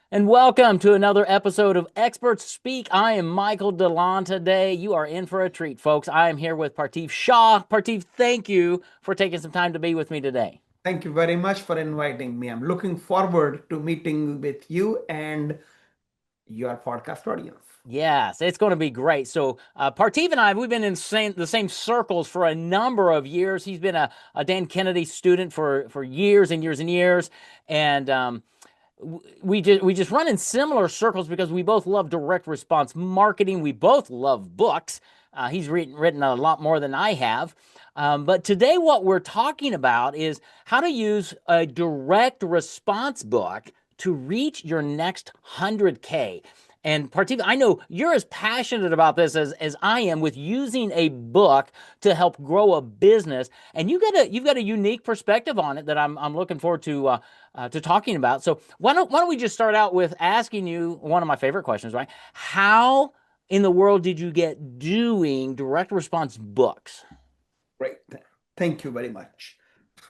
And welcome to another episode of Experts Speak. I am Michael DeLon today. You are in for a treat, folks. I am here with Parthiv Shah. Parthiv, thank you for taking some time to be with me today. Thank you very much for inviting me. I'm looking forward to meeting with you and your podcast audience. Yes, it's going to be great. So, Parthiv and I, we've been in the same circles for a number of years. He's been a Dan Kennedy student for years and years and years. And we just run in similar circles because we both love direct response marketing. We both love books. He's written a lot more than I have. But today, what we're talking about is how to use a direct response book to reach your next 100K. And Parthiv, I know you're as passionate about this as I am with using a book to help grow a business. And you've got a unique perspective on it that I'm looking forward to talking about. So why don't we just start out with asking you one of my favorite questions, right? How in the world did you get doing direct response books? Great. Thank you very much.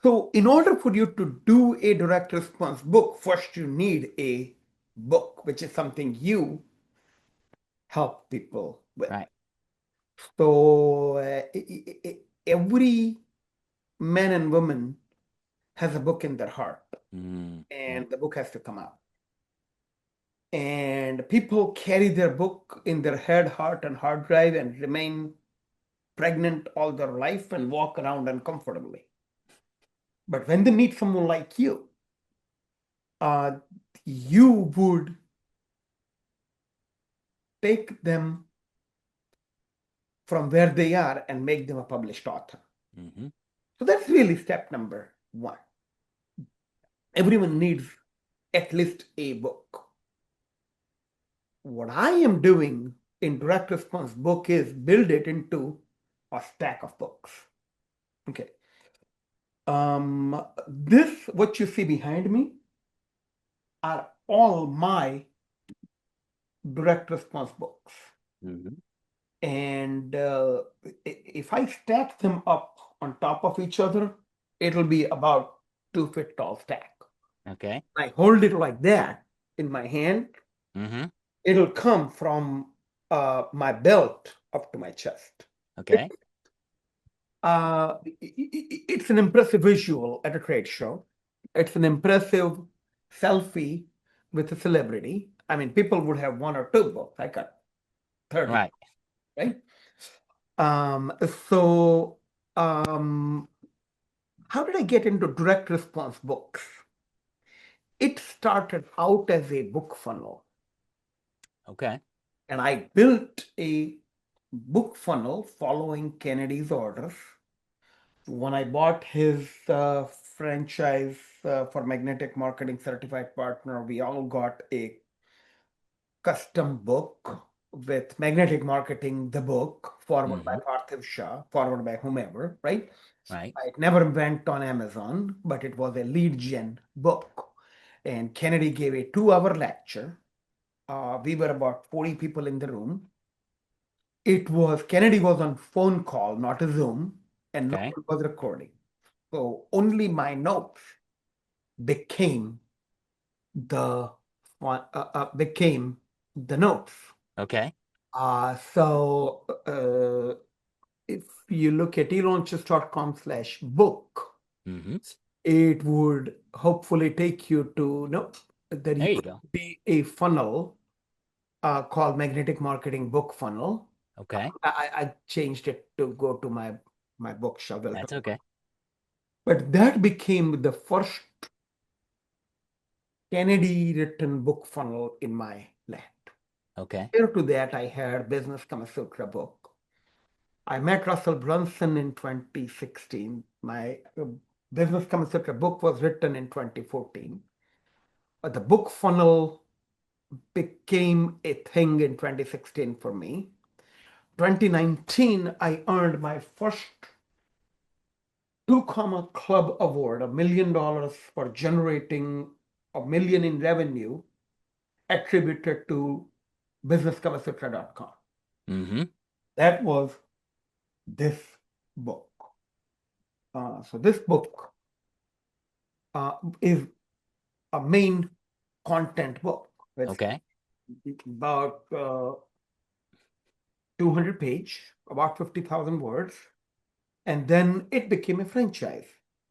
So, in order for you to do a direct response book, first you need a book, which is something you help people with. Right. So, every man and woman has a book in their heart, Yeah. and the book has to come out. And people carry their book in their head, heart, and hard drive and remain pregnant all their life and walk around uncomfortably. But when they meet someone like you, uh, you would take them from where they are and make them a published author. Mm-hmm. So that's really step number one. Everyone needs at least a book. What I am doing in direct response book is build it into a stack of books. Okay. This, what you see behind me, are all my direct response books. Mm-hmm. And if I stack them up on top of each other, it'll be about 2 feet tall stack. Okay. I hold it like that in my hand, Mm-hmm. it'll come from my belt up to my chest. Okay. It's an impressive visual at a trade show. It's an impressive selfie with a celebrity. I mean, people would have one or two books. I got 30, Right. right? Um, so, um, how did I get into direct response books? It started out as a book funnel, Okay. and I built a book funnel following Kennedy's orders. When I bought his franchise for Magnetic Marketing Certified Partner, we all got a custom book with Magnetic Marketing, the book, forward by Mm-hmm. Parthiv Shah, forward by whomever, right? Right. It never went on Amazon, but it was a lead gen book. And Kennedy gave a 2 hour lecture. We were about 40 people in the room. Kennedy was on phone call, not a Zoom, and no Okay. one was recording. So only my notes became the became the notes. Okay. So if you look at elaunches.com/book, Mm-hmm. it would hopefully take you to know there There used you to go. be a funnel called Magnetic Marketing Book Funnel. Okay. I changed it to go to my bookshelf. That's okay. But that became the first Kennedy written book funnel in my lap. Okay. Prior to that, I had Business Kama Sutra book. I met Russell Brunson in 2016. My Business Kama Sutra book was written in 2014. The book funnel became a thing in 2016 for me. 2019, I earned my first Two Comma Club Award, $1 million for generating $1 million in revenue attributed to businesskavasutra.com. Mm-hmm. That was this book. So this book is a main content book. It's Okay. about 200 page, about 50,000 words. And then it became a franchise.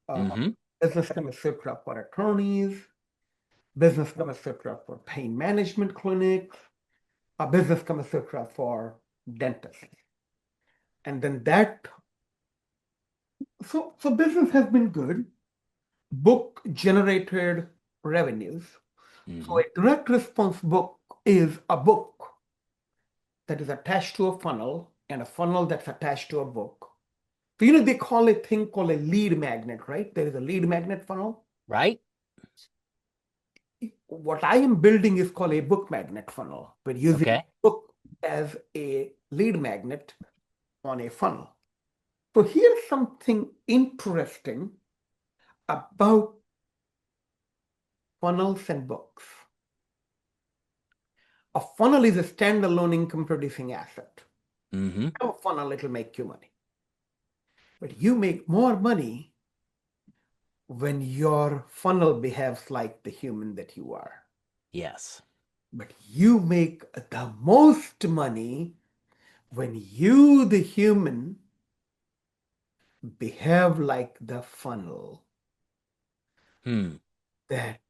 Uh, Mm-hmm. Business Kama Sutra for attorneys, Business Kama Sutra for pain management clinics, a Business Kama Sutra for dentists. And then so business has been good. Book generated revenues. So Mm-hmm. a direct response book is a book that is attached to a funnel and a funnel that's attached to a book. So, they call a thing called a lead magnet, right? There is a lead magnet funnel. Right? What I am building is called a book magnet funnel. We're using Okay. book as a lead magnet on a funnel. So here's something interesting about funnels and books. A funnel is a standalone income producing asset. Mm-hmm. Have a funnel, it'll make you money. But you make more money when your funnel behaves like the human that you are. Yes. But you make the most money when you, the human, behave like the funnel Hmm. that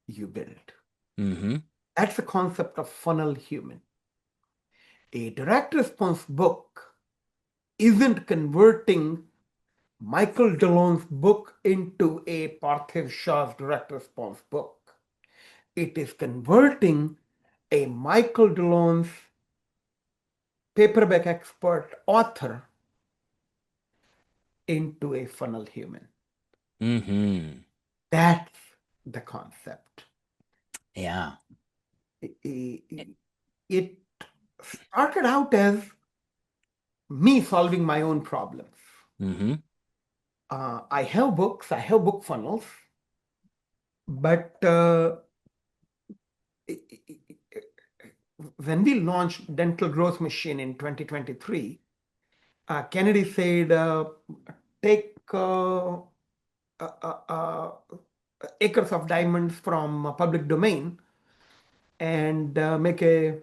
you build. Mm-hmm. That's the concept of funnel human. A direct response book isn't converting Michael Delon's book into a Parthiv Shah's direct response book. It is converting a Michael Delon's paperback expert author into a funnel human. Mm-hmm. That's the concept. Yeah. It started out as me solving my own problems. Mm-hmm. I have books, I have book funnels, but when we launched Dental Growth Machine in 2023, Kennedy said, take acres of diamonds from public domain and make a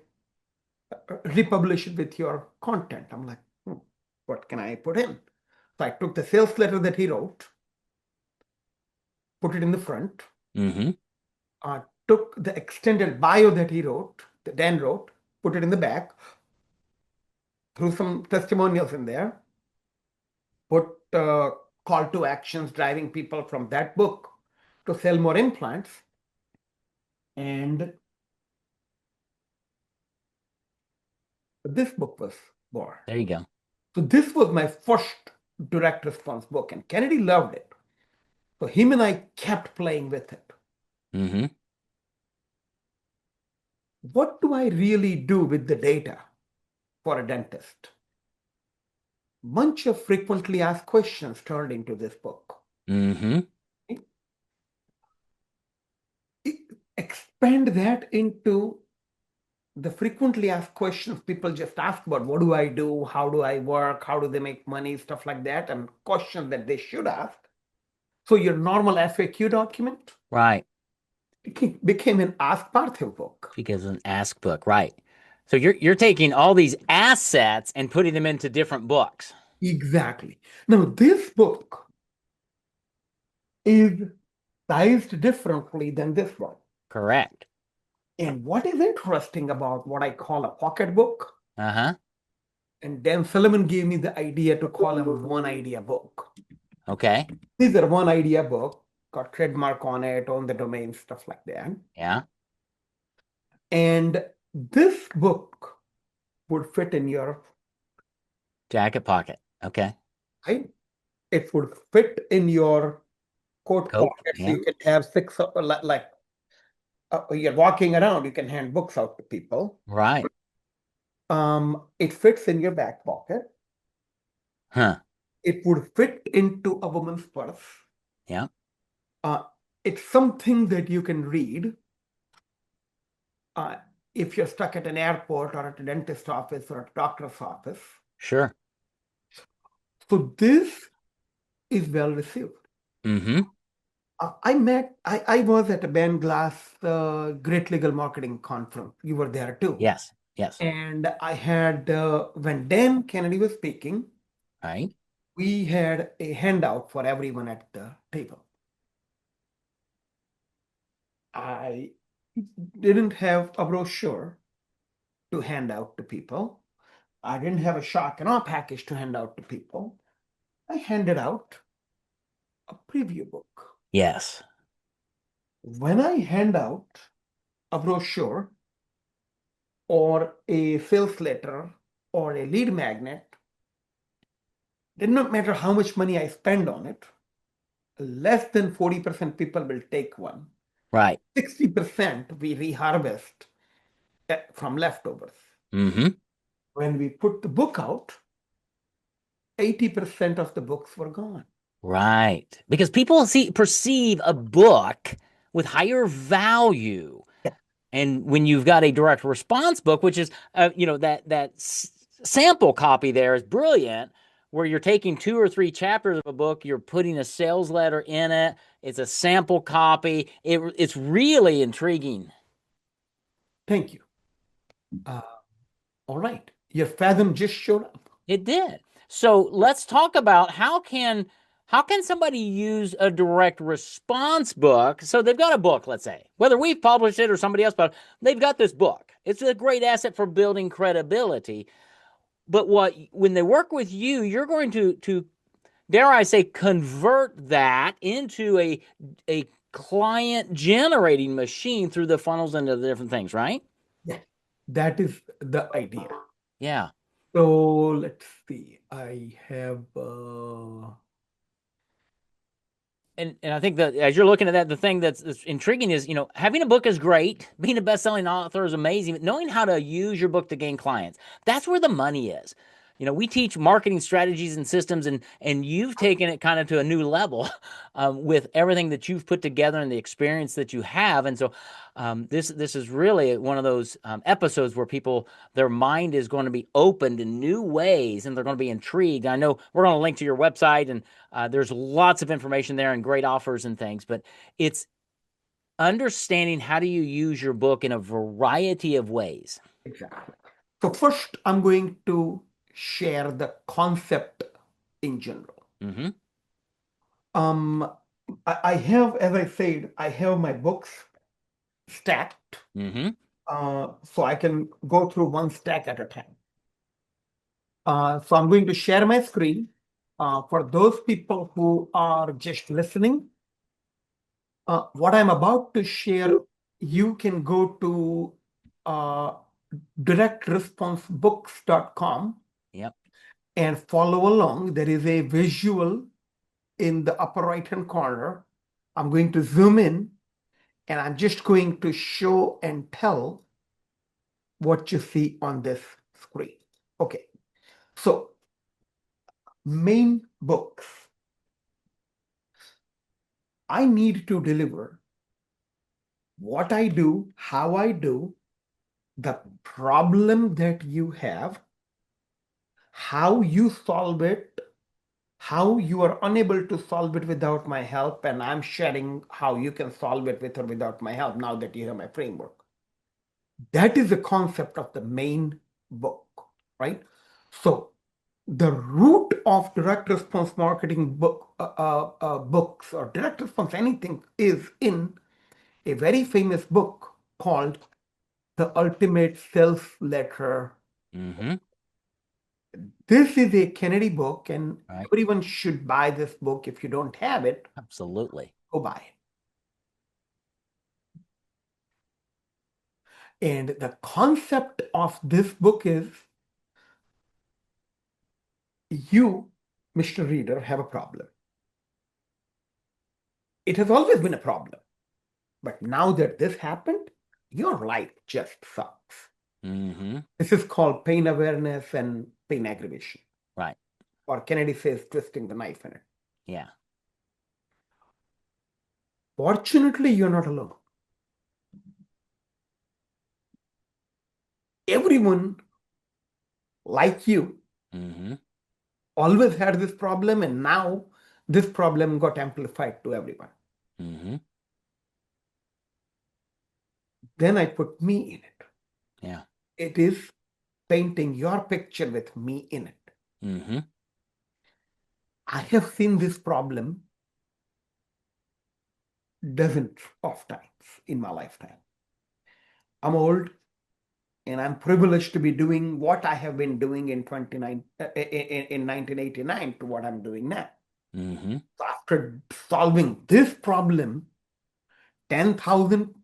republish it with your content. I'm like, what can I put in? So I took the sales letter that he wrote, put it in the front, Mm-hmm. took the extended bio that he wrote, that Dan wrote, put it in the back, threw some testimonials in there, put call to actions driving people from that book to sell more implants. And this book was born. There you go. So this was my first direct response book, and Kennedy loved it. So him and I kept playing with it. Mm-hmm. What do I really do with the data for a dentist? Bunch of frequently asked questions turned into this book. Mm-hmm. Expand that into the frequently asked questions people just ask about what do I do, how do I work, how do they make money, stuff like that, and questions that they should ask. So your normal FAQ document Right. became an Ask Parthiv book. Because an ask book. Right. So you're taking all these assets and putting them into different books. Exactly. Now, this book is sized differently than this one. Correct. And what is interesting about what I call a pocket book, Uh-huh. and Dan Solomon gave me the idea to call them a one idea book. Okay. These are one idea book, got trademark on it, own the domain, stuff like that. Yeah. And this book would fit in your, Jacket pocket. Okay. right? It would fit in your coat Coat. pocket. So Yeah. you can have six, like you're walking around, you can hand books out to people. Right. It fits in your back pocket. Huh. It would fit into a woman's purse. Yeah. Uh, it's something that you can read uh, if you're stuck at an airport or at a dentist office or a doctor's office. Sure. So this is well received. Mm-hmm. I was at a Ben Glass Great Legal Marketing Conference. You were there too. Yes. Yes. And I had, when Dan Kennedy was speaking, Right. we had a handout for everyone at the table. I didn't have a brochure to hand out to people. I didn't have a shock and awe package to hand out to people. I handed out a preview book. Yes. When I hand out a brochure or a sales letter or a lead magnet, did not matter how much money I spend on it, less than 40% people will take one. Right. 60% we reharvest from leftovers. Mm-hmm. When we put the book out, 80% of the books were gone. Right. Because people perceive a book with higher value. Yeah, And when you've got a direct response book, which is, that sample copy there is brilliant, where you're taking two or three chapters of a book, you're putting a sales letter in it. It's a sample copy. It's really intriguing. thank you. Uh, all right. Your fathom just showed up. It did. So let's talk about how can somebody use a direct response book? So they've got a book, let's say, whether we've published it or somebody else, but they've got this book. It's a great asset for building credibility. But when they work with you, you're going to dare I say convert that into a client generating machine through the funnels and the different things, right? Yeah, that is the idea. Yeah. So let's see. I have, And I think that as you're looking at that, the thing that's intriguing is, having a book is great. Being a best-selling author is amazing. But knowing how to use your book to gain clients, that's where the money is. We teach marketing strategies and systems, and you've taken it kind of to a new level with everything that you've put together and the experience that you have. And so this is really one of those episodes where their mind is going to be opened in new ways, and they're going to be intrigued. I know we're going to link to your website, and there's lots of information there and great offers and things, but it's understanding how do you use your book in a variety of ways. exactly. So first, I'm going to share the concept in general. Mm-hmm. Um, I have, as I said, I have my books stacked, Mm-hmm. so I can go through one stack at a time. So I'm going to share my screen. For those people who are just listening, what I'm about to share, you can go to uh, directresponsebooks.com Yep. and follow along. There is a visual in the upper right-hand corner. I'm going to zoom in and I'm just going to show and tell what you see on this screen. Okay, so main books. I need to deliver what I do, how I do, the problem that you have, how you solve it, how you are unable to solve it without my help, and I'm sharing how you can solve it with or without my help now that you have my framework. That is the concept of the main book, right? So the root of direct response marketing books or direct response anything is in a very famous book called The Ultimate Sales Letter. Mm-hmm. This is a Kennedy book, and Right. everyone should buy this book. If you don't have it, Absolutely. go buy it. And the concept of this book is you, Mr. Reader, have a problem. It has always been a problem. But now that this happened, your life just sucks. Mm-hmm. This is called pain awareness and pain aggravation. Right. Or Kennedy says twisting the knife in it. Yeah. Fortunately, you're not alone. Everyone like you Mm-hmm. always had this problem, and now this problem got amplified to everyone. Mm-hmm. Then I put me in it. Yeah. It is painting your picture with me in it. Mm-hmm. I have seen this problem dozens of times in my lifetime. I'm old and I'm privileged to be doing what I have been doing in 1989 to what I'm doing now. Mm-hmm. So after solving this problem, 10,000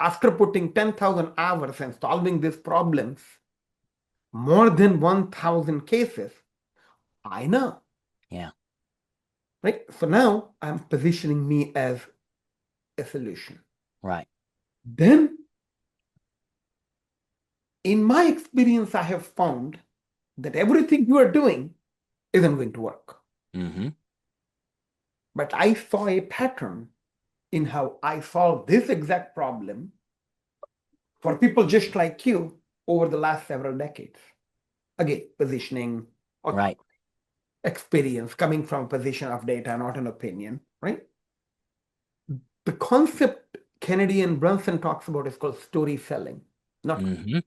after putting 10,000 hours and solving these problems, more than 1,000 cases, I know, Yeah. right? So now I'm positioning me as a solution. Right. Then, in my experience, I have found that everything you are doing isn't going to work. Mm-hmm. But I saw a pattern in how I solved this exact problem for people just like you over the last several decades. Again, positioning, or Right. experience coming from a position of data, not an opinion, right? The concept Kennedy and Brunson talks about is called story selling. Not Mm-hmm.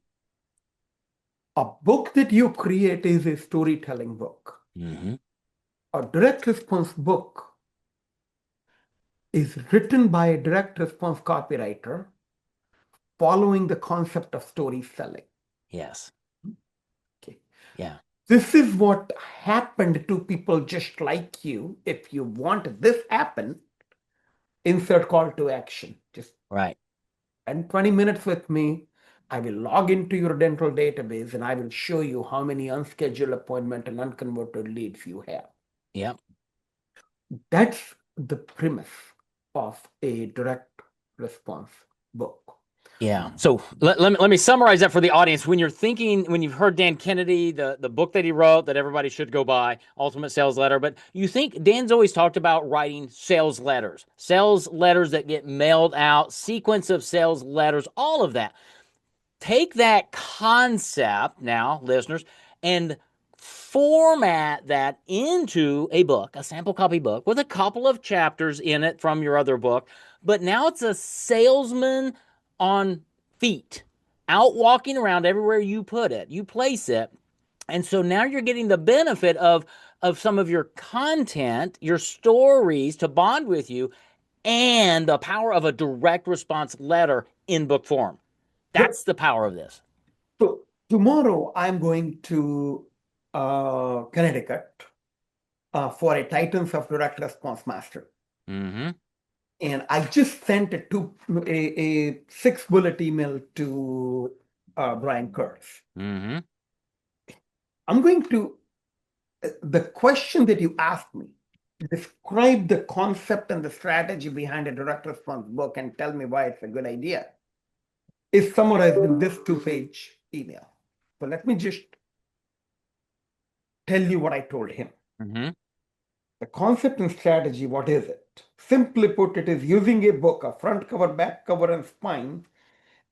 a book that you create is a storytelling book. Mm-hmm. A direct response book is written by a direct response copywriter following the concept of story selling. Yes. Okay. Yeah. This is what happened to people just like you. If you want this happen, insert call to action. Just Right. spend 20 minutes with me. I will log into your dental database and I will show you how many unscheduled appointment and unconverted leads you have. Yep. That's the premise of a direct response book. Yeah. So let me summarize that for the audience. When you're thinking, when you've heard Dan Kennedy, the book that he wrote that everybody should go buy, Ultimate Sales Letter, but you think Dan's always talked about writing sales letters that get mailed out, sequence of sales letters, all of that. Take that concept now, listeners, and format that into a book, a sample copy book with a couple of chapters in it from your other book. But now it's a salesman on feet, out walking around everywhere you put it, you place it. And so now you're getting the benefit of some of your content, your stories to bond with you, and the power of a direct response letter in book form. Yep. That's the power of this. So tomorrow I'm going to Connecticut for a Titans of Direct Response Master. Mm-hmm. And I just sent a 6 bullet email to Brian Kurtz. Mm-hmm. I'm going to, the question that you asked me, describe the concept and the strategy behind a direct response book and tell me why it's a good idea, is summarized in this 2-page email. So let me just tell you what I told him. Mm-hmm. The concept and strategy, what is it? Simply put, it is using a book, a front cover, back cover, and spine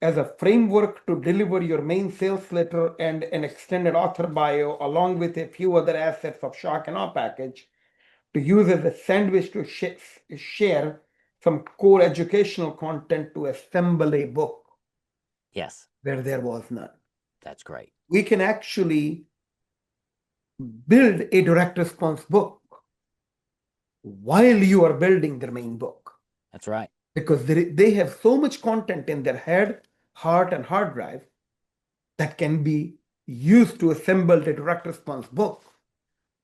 as a framework to deliver your main sales letter and an extended author bio, along with a few other assets of shock and awe package, to use as a sandwich to share some core educational content to assemble a book Yes, where there was none. that's great. We can actually build a direct response book while you are building their main book, That's right. because they have so much content in their head, heart, and hard drive that can be used to assemble the direct response book.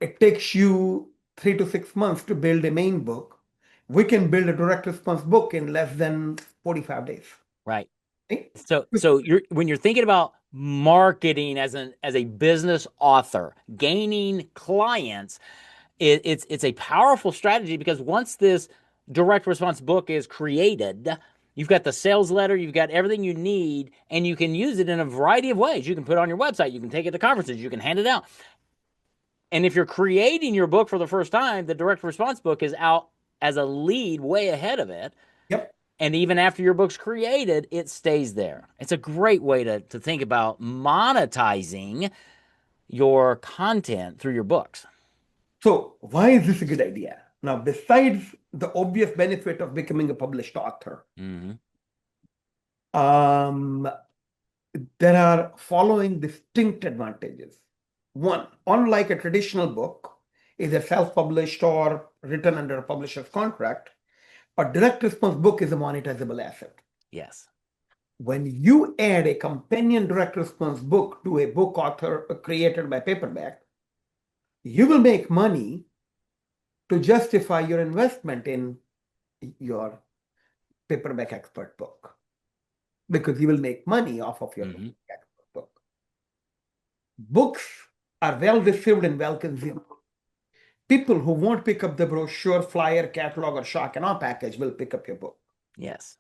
It takes you 3 to 6 months to build a main book. We can build a direct response book in less than 45 days. Right. Right? So you're when you're thinking about marketing as a business author, gaining clients, it's a powerful strategy because once this direct response book is created, you've got the sales letter, you've got everything you need, and you can use it in a variety of ways. You can put it on your website, you can take it to conferences, you can hand it out. And if you're creating your book for the first time, the direct response book is out as a lead way ahead of it. Yep. And even after your book's created, it stays there. It's a great way to think about monetizing your content through your books. So why is this a good idea? Now, besides the obvious benefit of becoming a published author, Mm-hmm. um, there are following distinct advantages. One, unlike a traditional book, either self-published or written under a publisher's contract, a direct response book is a monetizable asset. Yes. When you add a companion direct response book to a book author created by Paperback, you will make money to justify your investment in your Paperback expert book because you will make money off of your Mm-hmm. expert book. Books are well received and well consumed. People who won't pick up the brochure, flyer, catalog, or shock and awe package will pick up your book. Yes.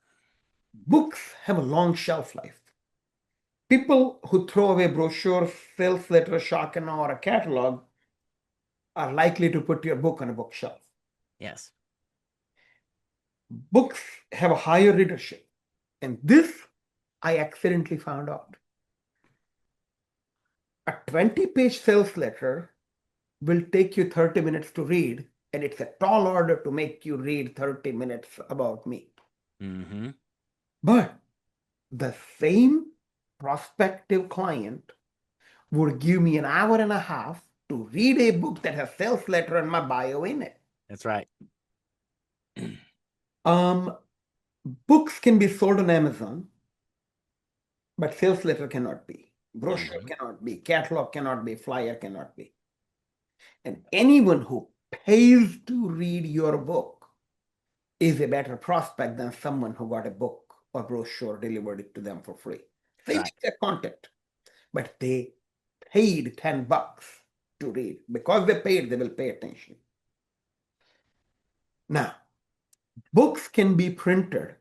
Books have a long shelf life. People who throw away brochures, sales letter, shock and awe, or a catalog are likely to put your book on a bookshelf. Yes. Books have a higher readership. And this I accidentally found out. A 20-page sales letter will take you 30 minutes to read, and it's a tall order to make you read 30 minutes about me. Mm-hmm. But the same prospective client would give me an hour and a half to read a book that has sales letter and my bio in it. That's right. Um, Books can be sold on Amazon, but sales letter cannot be. Brochure Mm-hmm. cannot be. Catalog cannot be. Flyer cannot be. And anyone who pays to read your book is a better prospect than someone who got a book or brochure delivered it to them for free. Same Right. exact content, but they paid $10 to read. Because they paid, they will pay attention. Now, books can be printed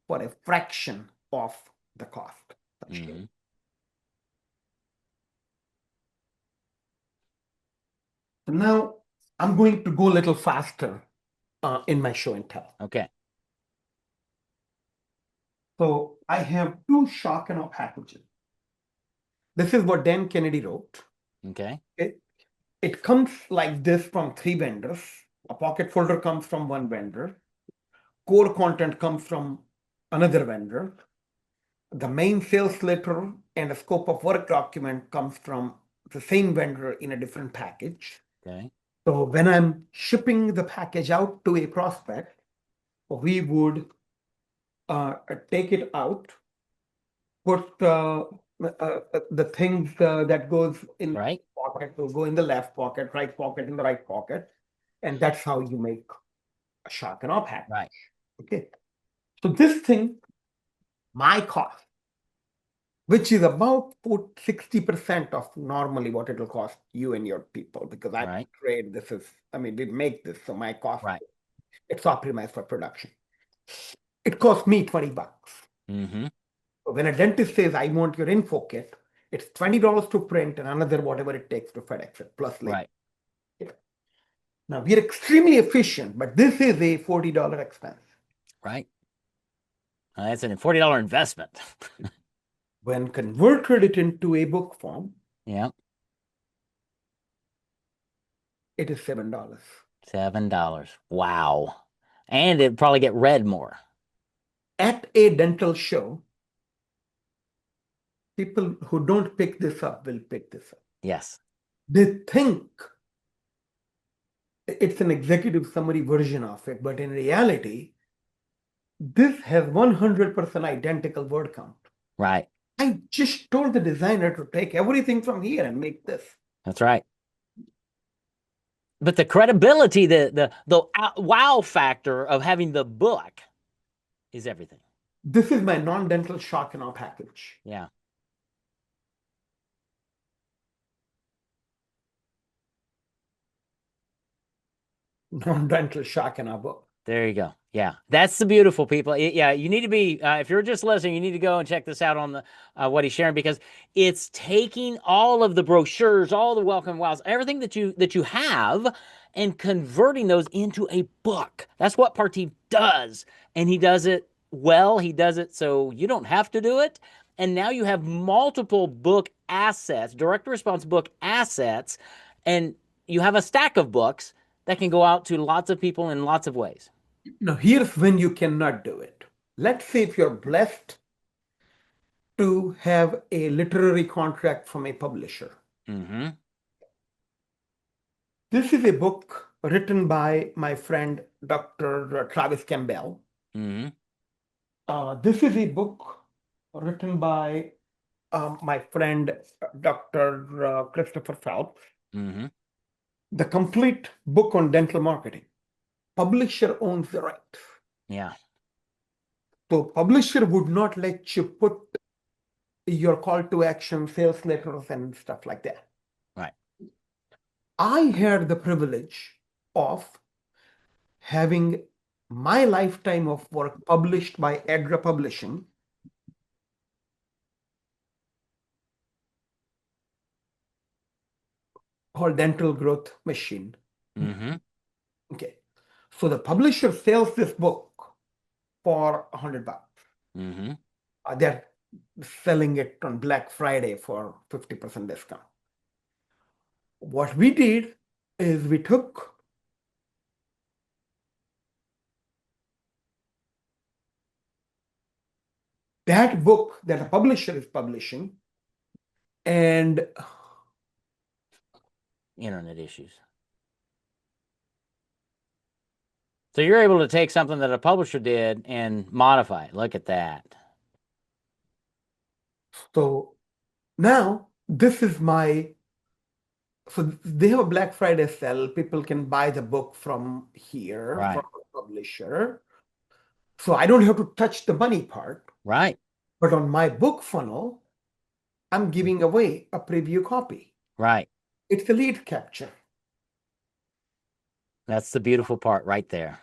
for a fraction of the cost. Mm-hmm. So now I'm going to go a little faster in my show and tell. Okay. So I have two shock and awe packages. This is what Dan Kennedy wrote. Okay. It comes like this from three vendors. A pocket folder comes from one vendor. Core content comes from another vendor. The main sales letter and a scope of work document comes from the same vendor in a different package. Okay. So when I'm shipping the package out to a prospect, we would take it out, put the things that goes in Right. pocket will go in the left pocket, right pocket in the right pocket, and that's how you make a shock and awe package. Right. Okay, so this thing, my cost, which is about 60% of normally what it will cost you and your people, because I Right. trade this is, I mean, we make this, so my cost, Right. it's optimized for production. It cost me $20. Mm-hmm. So when a dentist says, I want your info kit, it's $20 to print and another whatever it takes to FedEx it, plus labor. Right. Yeah. Now, we are extremely efficient, but this is a $40 expense. Right. That's a $40 investment. When converted it into a book form, Yeah. it is $7. $7. Wow. And it'd probably get read more. At a dental show, people who don't pick this up will pick this up. Yes. They think it's an executive summary version of it, but in reality, this has 100% identical word count. Right. I just told the designer to take everything from here and make this. That's right. But the credibility, the wow factor of having the book is everything. This is my non-dental shock and awe package. Yeah. Non-dental shock and awe book. There you go. Yeah, that's the beautiful people. Yeah, you need to be if you're just listening, you need to go and check this out on the what he's sharing because it's taking all of the brochures, all the welcome wows, everything that you have, and converting those into a book. That's what Parthiv does, and he does it well. He does it so you don't have to do it, and now you have multiple book assets, direct response book assets, and you have a stack of books that can go out to lots of people in lots of ways. Now, here's when you cannot do it. Let's say if you're blessed to have a literary contract from a publisher. Mm-hmm. This is a book written by my friend Dr. Travis Campbell. Mm-hmm. This is a book written by my friend Dr. Christopher Phelps. Mm-hmm. The complete book on dental marketing. Publisher owns the rights. Yeah. So publisher would not let you put your call to action, sales letters, and stuff like that. Right. I had the privilege of having my lifetime of work published by Edra Publishing, called Dental Growth Machine. Mm-hmm. Okay. So the publisher sells this book for $100. Mm-hmm. They're selling it on Black Friday for 50% discount. What we did is we took that book that a publisher is publishing and Internet issues. So you're able to take something that a publisher did and modify it. Look at that. so now this is so they have a Black Friday sale. People can buy the book from here, Right. from the publisher. So I don't have to touch the money part. Right. But on my book funnel, I'm giving away a preview copy. Right. It's a lead capture. That's the beautiful part right there.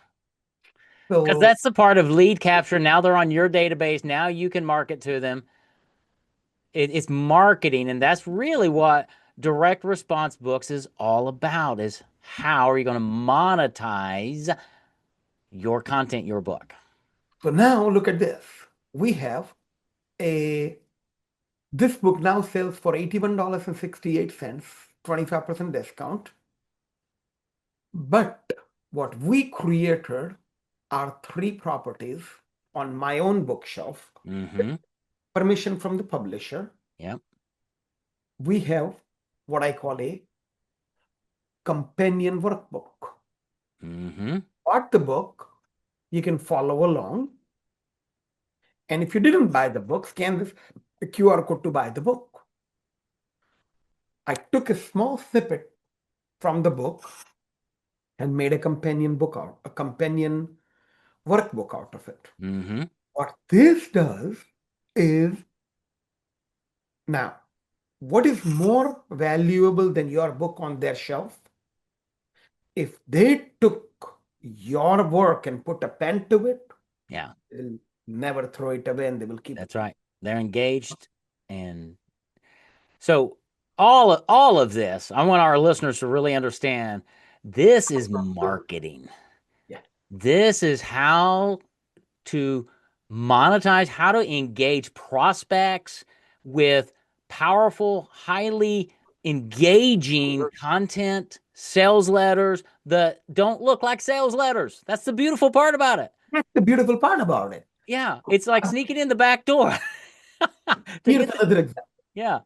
Because So, that's the part of lead capture. Now they're on your database. Now you can market to them. It's marketing, and that's really what direct response books is all about, is how are you going to monetize your content, your book? so now look at this. We have this book now sells for $81.68, 25% discount. But what we created are three properties on my own bookshelf, Mm-hmm. permission from the publisher. Yep. We have what I call a companion workbook. Mm-hmm. Bought the book, you can follow along. And if you didn't buy the book, scan this QR code to buy the book. I took a small snippet from the book and made a companion workbook out of it. Mm-hmm. What this does is now, what is more valuable than your book on their shelf? If they took your work and put a pen to it, Yeah, they'll never throw it away and they will keep it. that's right. They're engaged. And so all of this, I want our listeners to really understand this is marketing. Yeah. This is how to monetize, how to engage prospects with powerful, highly engaging content, sales letters that don't look like sales letters. That's the beautiful part about it. That's the beautiful part about it. Yeah, it's like sneaking in the back door to Here's get the, another example. yeah.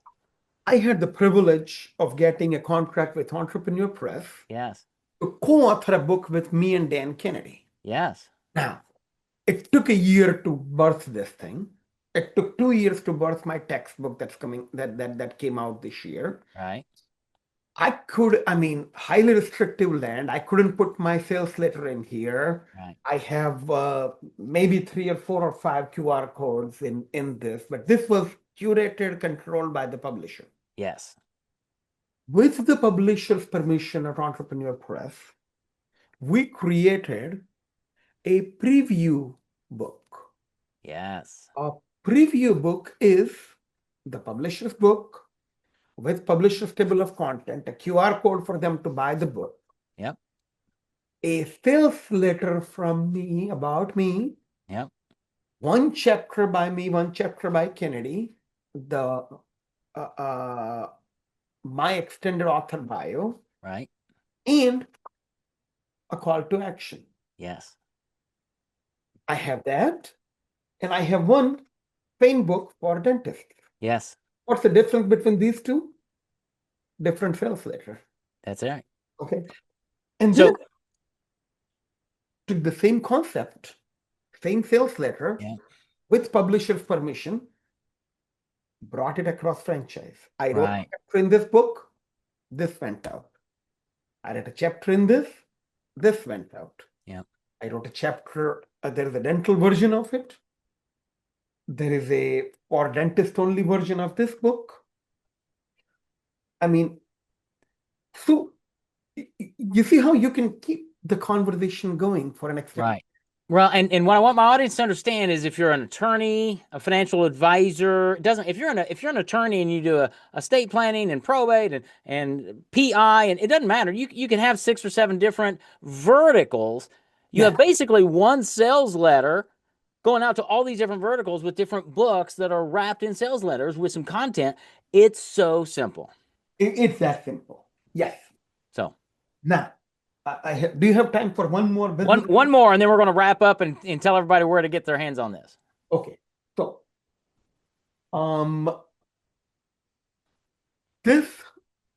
I had the privilege of getting a contract with Entrepreneur Press Yes. to co-author a book with me and Dan Kennedy. Yes. Now, it took a year to birth this thing. It took 2 years to birth my textbook that came out this year. Right. Highly restrictive land. I couldn't put my sales letter in here. Right. I have maybe 3 or 4 or 5 QR codes in this, but this was curated, controlled by the publisher. Yes. With the publisher's permission at Entrepreneur Press, we created a preview book. Yes. A preview book is the publisher's book with publisher's table of content, a QR code for them to buy the book, Yep. a sales letter from me about me, Yep. one chapter by me, one chapter by Kennedy, the my extended author bio, Right. and a call to action. Yes. I have that, and I have one pain book for dentists. Yes. What's the difference between these two? Different sales letter. That's right. Okay. And then So, I took the same concept, same sales letter, yeah, with publisher's permission, brought it across franchise. I wrote a right. chapter in this book, this went out. I wrote a chapter in this went out. Yeah. I wrote a chapter, there is a dental version of it. There is a for dentist only version of this book. I mean, so you see how you can keep the conversation going for an extra. Right. Well, and what I want my audience to understand is if you're an attorney, a financial advisor, it doesn't if you're an attorney and you do estate planning and probate and PI, and it doesn't matter. You can have 6 or 7 different verticals. You have Yeah, basically one sales letter going out to all these different verticals with different books that are wrapped in sales letters with some content. It's so simple. it's that simple. Yes. So Now, do you have time for one more business? one more, and then we're going to wrap up and tell everybody where to get their hands on this. Okay. So, um, this,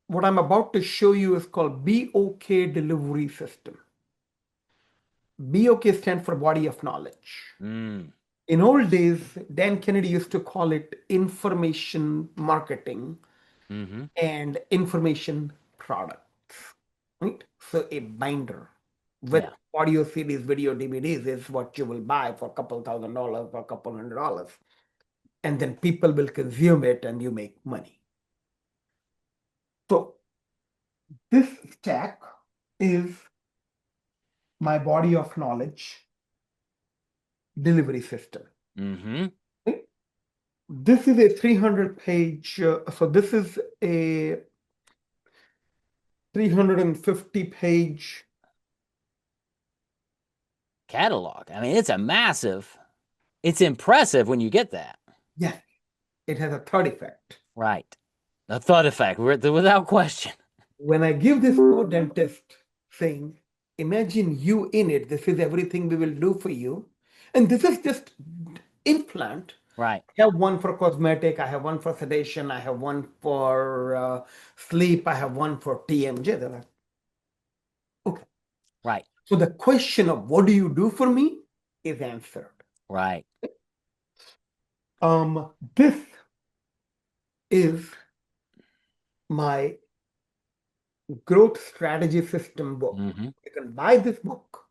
what I'm about to show you is called BOK delivery system. BOK stands for body of knowledge. Mm, In old days, Dan Kennedy used to call it information marketing mm-hmm. and information products, right? So a binder with Yeah. audio CDs, video DVDs is what you will buy for a couple $1,000 or a couple $100. And then people will consume it and you make money. So this stack is my body of knowledge delivery system. Mm-hmm. Right? This is a 300 page, so this is a 350 page. Catalog. I mean, it's impressive when you get that. Yes, it has a third effect. Right. The thought effect, without question. When I give this to a dentist saying, imagine you in it, this is everything we will do for you. And this is just implant. Right. I have one for cosmetic, I have one for sedation, I have one for sleep, I have one for TMJ. They're like, okay. Right. So the question of what do you do for me is answered. Right. This is my growth strategy system book. Mm-hmm. You can buy this book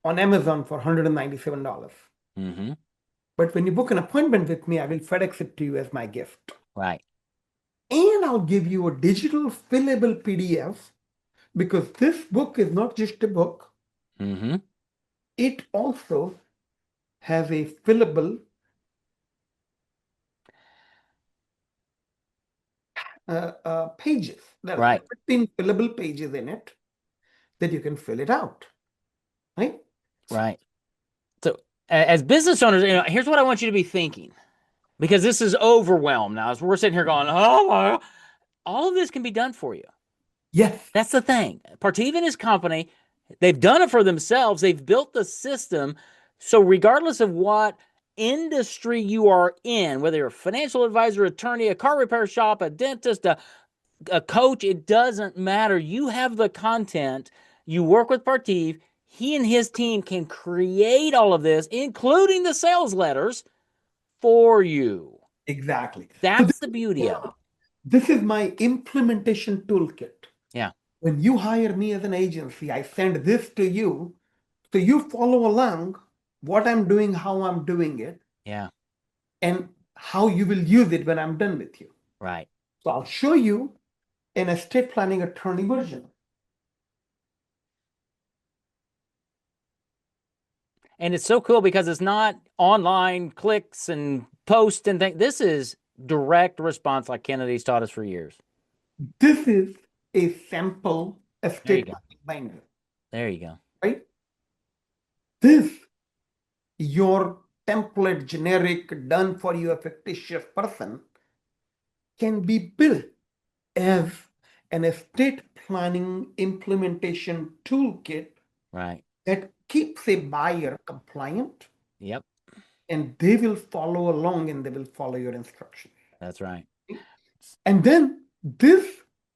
on Amazon for $197. Mm-hmm. But when you book an appointment with me, I will FedEx it to you as my gift. Right. And I'll give you a digital fillable PDF because this book is not just a book, Mm-hmm. it also has a fillable pages. There are Right. 15 fillable pages in it that you can fill it out, right? Right. So as business owners, here's what I want you to be thinking. Because this is overwhelmed now. As we're sitting here going, oh, all of this can be done for you. Yes, That's the thing. Parthiv and his company, they've done it for themselves. They've built the system. So regardless of what industry you are in, whether you're a financial advisor, attorney, a car repair shop, a dentist, a coach, it doesn't matter. You have the content. You work with Parthiv. He and his team can create all of this, including the sales letters, for you. exactly. So That's the beauty of it. this is my implementation toolkit. Yeah. When you hire me as an agency, I send this to you. So you follow along what I'm doing, how I'm doing it, Yeah. and how you will use it when I'm done with you. Right. So I'll show you an estate planning attorney version. And it's so cool because it's not online clicks and posts and things. This is direct response like Kennedy's taught us for years. This is a sample There you estate go. planning binder, There you go. right? This, your template, generic, done for you, a fictitious person, can be built as an estate planning implementation toolkit Right. that keeps a buyer compliant, Yep. and they will follow along and they will follow your instructions. That's right. And then this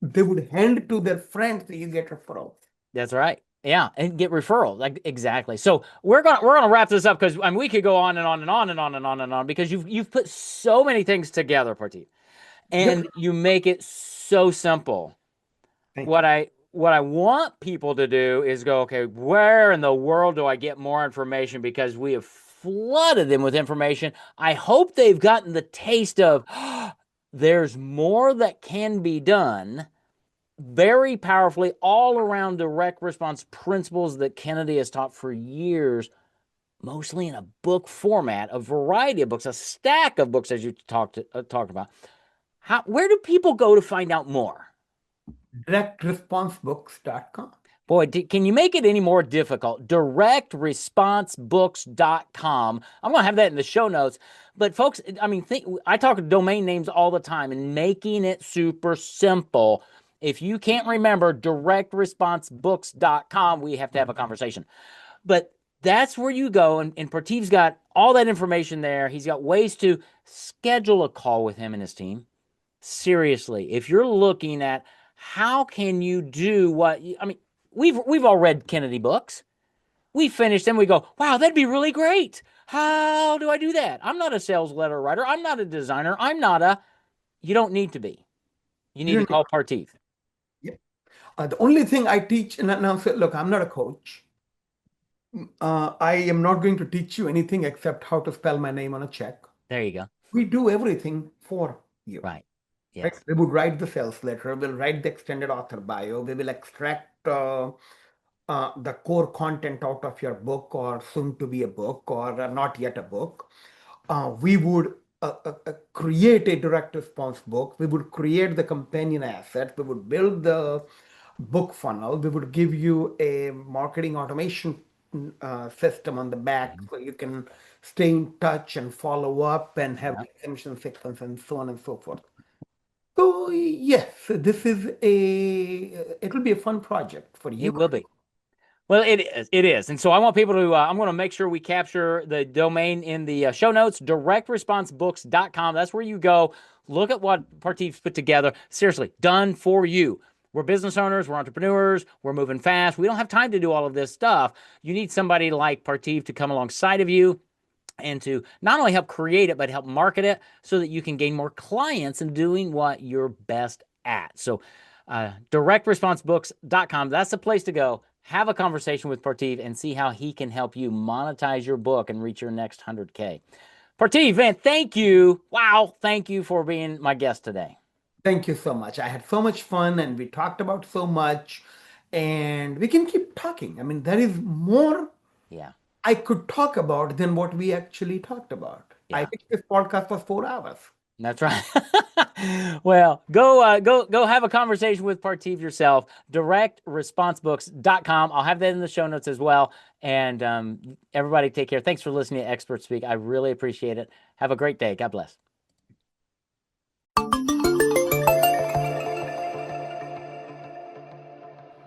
they would hand to their friends, so you get referrals. That's right. Yeah, and get referrals. Like exactly. So we're gonna wrap this up because I mean we could go on and on and on and on and on and on because you've put so many things together, Parti, Yep. and you make it so simple. Thank What you. I want people to do is go, okay, where in the world do I get more information? Because we have flooded them with information. I hope they've gotten the taste of there's more that can be done very powerfully all around direct response principles that Kennedy has taught for years, mostly in a book format, a variety of books, a stack of books, as you talked about. Where do people go to find out more? DirectResponseBooks.com. Boy, can you make it any more difficult? DirectResponseBooks.com. I'm going to have that in the show notes. But folks, I mean, I talk domain names all the time and making it super simple. If you can't remember DirectResponseBooks.com, we have to have a conversation. But that's where you go. And Partiv's got all that information there. He's got ways to schedule a call with him and his team. Seriously, if you're looking at how can you do what I mean, we've all read Kennedy books. We finish them, we go, wow, that'd be really great. How do I do that? I'm not a sales letter writer. I'm not a designer. You don't need to be. You You need to don't need. call Partiv. Yep. The only thing I teach, and now say, look, I'm not a coach. I am not going to teach you anything except how to spell my name on a check. There you go. We do everything for you. Right. Right? Yes. We would write the sales letter, we'll write the extended author bio, we will extract the core content out of your book or soon to be a book or not yet a book. We would create a direct response book. We would create the companion asset. We would build the book funnel. We would give you a marketing automation system on the back Mhm. so you can stay in touch and follow up and have Yep. exemption sequence and so on and so forth. So yes, it will be a fun project for you. It will be. Well, it is. It is. And so I want people to, I'm going to make sure we capture the domain in the show notes, directresponsebooks.com. That's where you go. Look at what Partiv's put together. Seriously, done for you. We're business owners, we're entrepreneurs, we're moving fast. We don't have time to do all of this stuff. You need somebody like Partiv to come alongside of you and to not only help create it, but help market it so that you can gain more clients in doing what you're best at. So, directresponsebooks.com, that's the place to go. Have a conversation with Partiv and see how he can help you monetize your book and reach your next 100K. Partiv, man, thank you. Wow, thank you for being my guest today. Thank you so much. I had so much fun and we talked about so much and we can keep talking. I mean, there is more Yeah, I could talk about than what we actually talked about. I yeah. think this podcast was 4 hours. That's right. Well, go have a conversation with Partiv yourself. Directresponsebooks.com. I'll have that in the show notes as well. And everybody take care. Thanks for listening to Expert Speak. I really appreciate it. Have a great day. God bless.